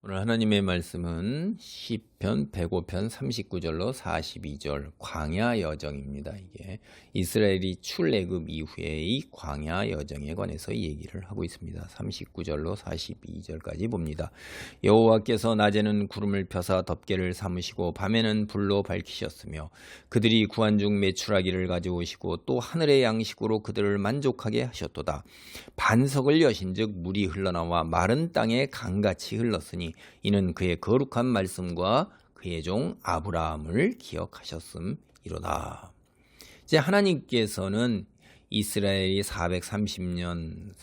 오늘 하나님의 말씀은 시편 105편 39절로 42절 광야 여정입니다. 이게 이스라엘이 출애굽 이후의 광야 여정에 관해서 얘기를 하고 있습니다. 39절로 42절까지 봅니다. 여호와께서 낮에는 구름을 펴사 덮개를 삼으시고 밤에는 불로 밝히셨으며 그들이 구한 중 메추라기를 가져오시고 또 하늘의 양식으로 그들을 만족하게 하셨도다. 반석을 여신즉 물이 흘러나와 마른 땅에 강같이 흘렀으니 이는 그의 거룩한 말씀과 그의 종 아브라함을 기억하셨음이로다. 이제 하나님께서는 이스라엘이 430년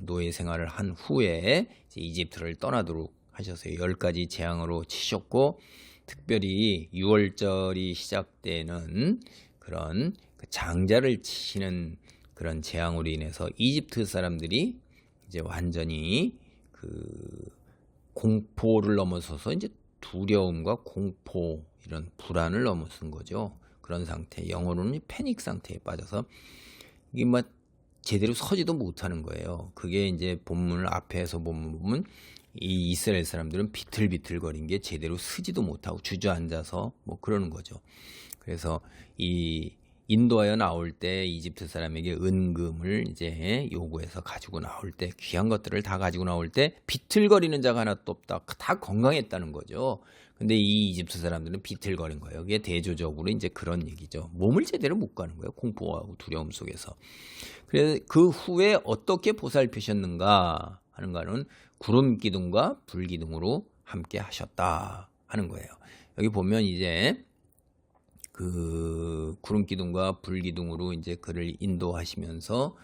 노예 생활을 한 후에 이제 이집트를 떠나도록 하셨어요. 10가지 재앙으로 치셨고 특별히 6월절이 시작되는 그런 장자를 치시는 그런 재앙으로 인해서 이집트 사람들이 이제 완전히 공포를 넘어서서 이제 두려움과 공포 이런 불안을 넘어선 거죠. 그런 상태, 영어로는 패닉 상태에 빠져서 이게 막 제대로 서지도 못하는 거예요. 그게 이제 본문을 앞에서 보면 이 이스라엘 사람들은 비틀비틀거린 게 제대로 서지도 못하고 주저앉아서 뭐 그러는 거죠. 그래서 이 인도하여 나올 때 이집트 사람에게 은금을 이제 요구해서 가지고 나올 때 귀한 것들을 다 가지고 나올 때 비틀거리는 자가 하나도 없다. 다 건강했다는 거죠. 근데 이 이집트 사람들은 비틀거린 거예요. 그게 대조적으로 이제 그런 얘기죠. 몸을 제대로 못 가는 거예요. 공포하고 두려움 속에서. 그래서 그 후에 어떻게 보살피셨는가 하는 거는 구름 기둥과 불 기둥으로 함께 하셨다 하는 거예요. 여기 보면 이제 구름 기둥과 불 기둥으로 이제 그를 인도하시면서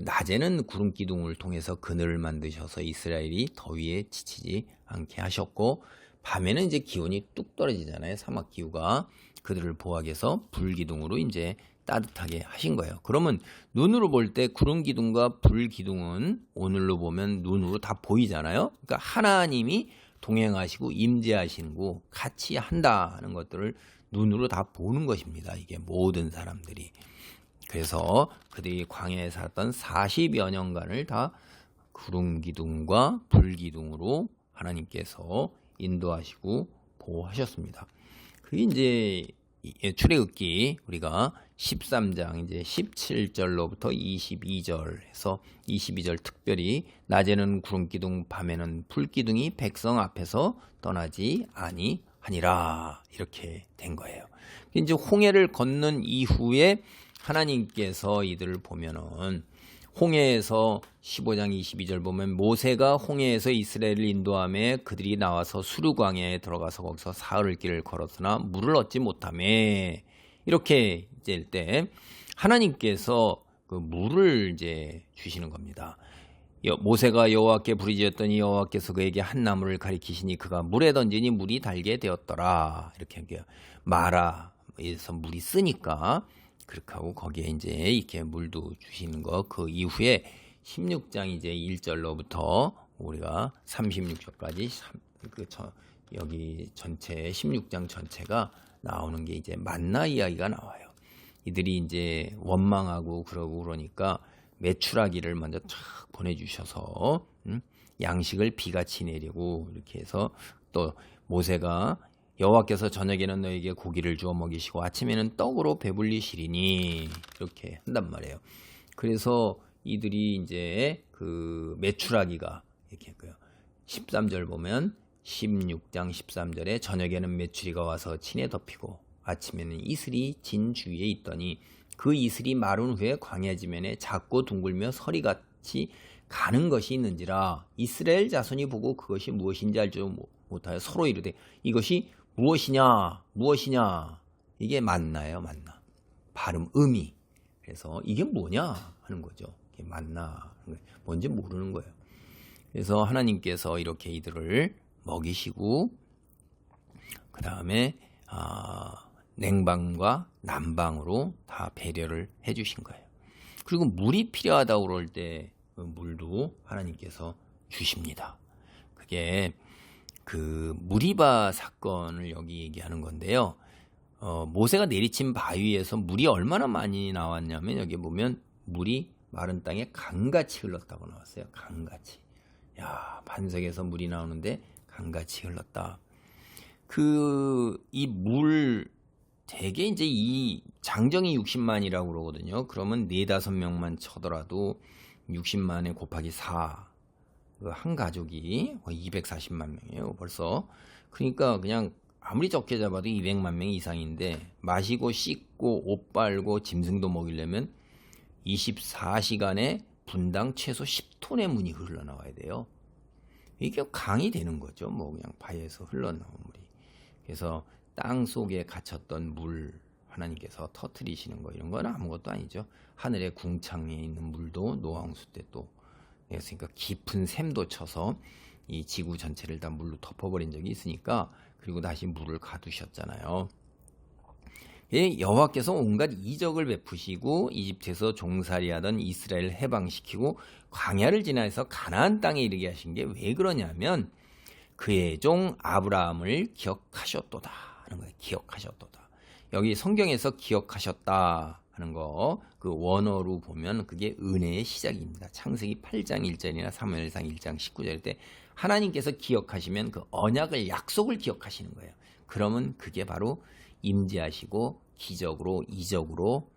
낮에는 구름 기둥을 통해서 그늘을 만드셔서 이스라엘이 더위에 지치지 않게 하셨고 밤에는 이제 기온이 뚝 떨어지잖아요. 사막 기후가 그들을 보호하기 위해서 불 기둥으로 이제 따뜻하게 하신 거예요. 그러면 눈으로 볼 때 구름 기둥과 불 기둥은 오늘로 보면 눈으로 다 보이잖아요. 그러니까 하나님이 동행하시고 임재하시고 같이 한다는 것들을 눈으로 다 보는 것입니다. 이게 모든 사람들이. 그래서 그들이 광야에 살았던 40여 년간을 다 구름 기둥과 불 기둥으로 하나님께서 인도하시고 보호하셨습니다. 그게 이제 출애굽기 우리가 13장 이제 17절로부터 22절에서 22절 특별히 낮에는 구름 기둥 밤에는 불 기둥이 백성 앞에서 떠나지 아니하니라 이렇게 된 거예요. 이제 홍해를 건넌 이후에 하나님께서 이들을 보면은 홍해에서 15장 22절 보면 모세가 홍해에서 이스라엘을 인도하며 그들이 나와서 수르광야에 들어가서 거기서 사흘 길을 걸었으나 물을 얻지 못하며 이렇게 될 때 하나님께서 그 물을 이제 주시는 겁니다. 모세가 여호와께 부르짖었더니 여호와께서 그에게 한 나무를 가리키시니 그가 물에 던지니 물이 달게 되었더라. 이렇게 얘기해요. 마라에서 물이 쓰니까 그렇게 하고 거기에 이제 이렇게 물도 주시는 거. 그 이후에 16장 이제 1절로부터 우리가 36절까지 여기 전체 16장 전체가 나오는 게 이제 만나 이야기가 나와요. 이들이 이제 원망하고 그러니까 메추라기를 먼저 탁 보내주셔서 양식을 비같이 내리고 이렇게 해서 또 모세가 여호와께서 저녁에는 너에게 고기를 주어 먹이시고 아침에는 떡으로 배불리시리니 이렇게 한단 말이에요. 그래서 이들이 이제 그 메추라기가 이렇게 했고요. 13절 보면 16장 13절에 저녁에는 메추리가 와서 친에 덮이고 아침에는 이슬이 진 주위에 있더니 그 이슬이 마른 후에 광야 지면에 작고 둥글며 서리같이 가는 것이 있는지라 이스라엘 자손이 보고 그것이 무엇인지 알지 못하여 서로 이르되 이것이 무엇이냐 이게 만나예요. 만나 발음 음이 그래서 이게 뭐냐 하는 거죠. 이게 만나 뭔지 모르는 거예요. 그래서 하나님께서 이렇게 이들을 먹이시고 그 다음에 냉방과 난방으로 다 배려를 해주신 거예요. 그리고 물이 필요하다고 그럴 때 물도 하나님께서 주십니다. 그게 그 무리바 사건을 여기 얘기하는 건데요. 모세가 내리친 바위에서 물이 얼마나 많이 나왔냐면 여기 보면 물이 마른 땅에 강같이 흘렀다고 나왔어요. 강같이. 야, 반석에서 물이 나오는데 강같이 흘렀다. 이 물 대개 이제 이 장정이 60만이라고 그러거든요. 그러면 4-5명만 쳐더라도 60만에 곱하기 4. 한 가족이 240만 명이에요, 벌써. 그러니까 그냥 아무리 적게 잡아도 200만 명 이상인데 마시고 씻고 옷 빨고 짐승도 먹이려면 24시간에 분당 최소 10톤의 물이 흘러나와야 돼요. 이게 강이 되는 거죠. 뭐 그냥 바위에서 흘러나온 물이. 그래서 땅 속에 갇혔던 물 하나님께서 터뜨리시는 거 이런 건 아무것도 아니죠. 하늘의 궁창에 있는 물도 노아홍수 때 또 그러니까 깊은 샘도 쳐서 이 지구 전체를 다 물로 덮어버린 적이 있으니까 그리고 다시 물을 가두셨잖아요. 여호와께서 온갖 이적을 베푸시고 이집트에서 종살이하던 이스라엘을 해방시키고 광야를 지나서 가나안 땅에 이르게 하신 게 왜 그러냐면 그의 종 아브라함을 기억하셨도다 하는 거예요. 기억하셨도다. 여기 성경에서 기억하셨다 하는 거 그 원어로 보면 그게 은혜의 시작입니다. 창세기 8장 1절이나 사무엘상 1장 19절 때 하나님께서 기억하시면 그 언약을 약속을 기억하시는 거예요. 그러면 그게 바로 임재하시고 기적으로 이적으로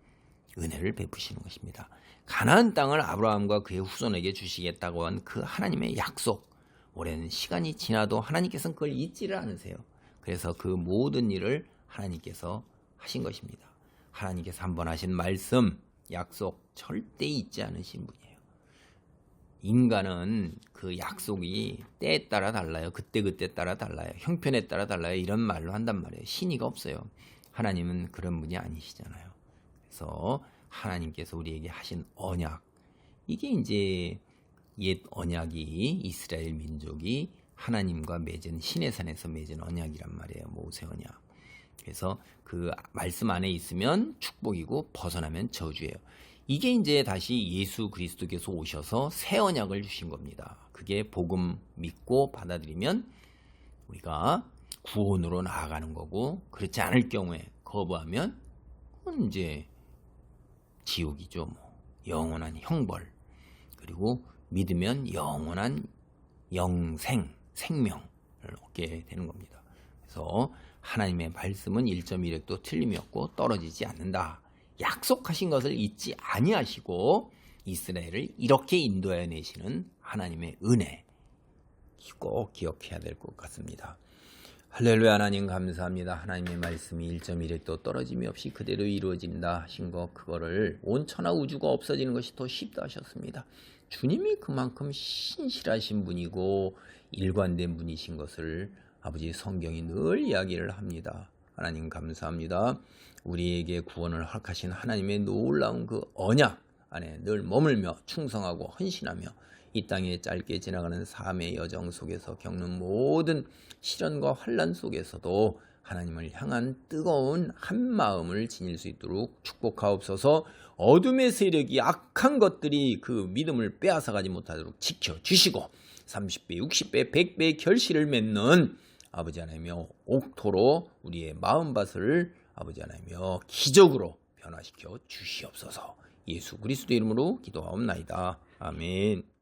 은혜를 베푸시는 것입니다. 가나안 땅을 아브라함과 그의 후손에게 주시겠다고 한 그 하나님의 약속. 오랜 시간이 지나도 하나님께서는 그걸 잊지를 않으세요. 그래서 그 모든 일을 하나님께서 하신 것입니다. 하나님께서 한번 하신 말씀, 약속 절대 잊지 않으신 분이에요. 인간은 그 약속이 때에 따라 달라요. 그때 따라 달라요. 형편에 따라 달라요. 이런 말로 한단 말이에요. 신의가 없어요. 하나님은 그런 분이 아니시잖아요. 그래서 하나님께서 우리에게 하신 언약, 이게 이제 옛 언약이 이스라엘 민족이 하나님과 맺은 시내산에서 맺은 언약이란 말이에요. 모세 언약. 그래서 그 말씀 안에 있으면 축복이고 벗어나면 저주예요. 이게 이제 다시 예수 그리스도께서 오셔서 새 언약을 주신 겁니다. 그게 복음 믿고 받아들이면 우리가 구원으로 나아가는 거고, 그렇지 않을 경우에 거부하면 그건 이제 지옥이죠. 뭐 영원한 형벌. 그리고 믿으면 영원한 영생, 생명을 얻게 되는 겁니다. 그래서 하나님의 말씀은 1.1획도 틀림이 없고 떨어지지 않는다. 약속하신 것을 잊지 아니하시고 이스라엘을 이렇게 인도해 내시는 하나님의 은혜, 꼭 기억해야 될 것 같습니다. 할렐루야. 하나님 감사합니다. 하나님의 말씀이 1.1획도 떨어짐이 없이 그대로 이루어진다 하신 거, 그거를 온 천하 우주가 없어지는 것이 더 쉽다 하셨습니다. 주님이 그만큼 신실하신 분이고 일관된 분이신 것을 아버지 성경이 늘 이야기를 합니다. 하나님 감사합니다. 우리에게 구원을 허락하신 하나님의 놀라운 그 언약 안에 늘 머물며 충성하고 헌신하며 이 땅에 짧게 지나가는 삶의 여정 속에서 겪는 모든 시련과 환난 속에서도 하나님을 향한 뜨거운 한 마음을 지닐 수 있도록 축복하옵소서. 어둠의 세력이 악한 것들이 그 믿음을 빼앗아가지 못하도록 지켜주시고 30배, 60배, 100배의 결실을 맺는 아버지 하나님이여 옥토로 우리의 마음밭을 아버지 하나님이여 기적으로 변화시켜 주시옵소서. 예수 그리스도 이름으로 기도하옵나이다. 아멘.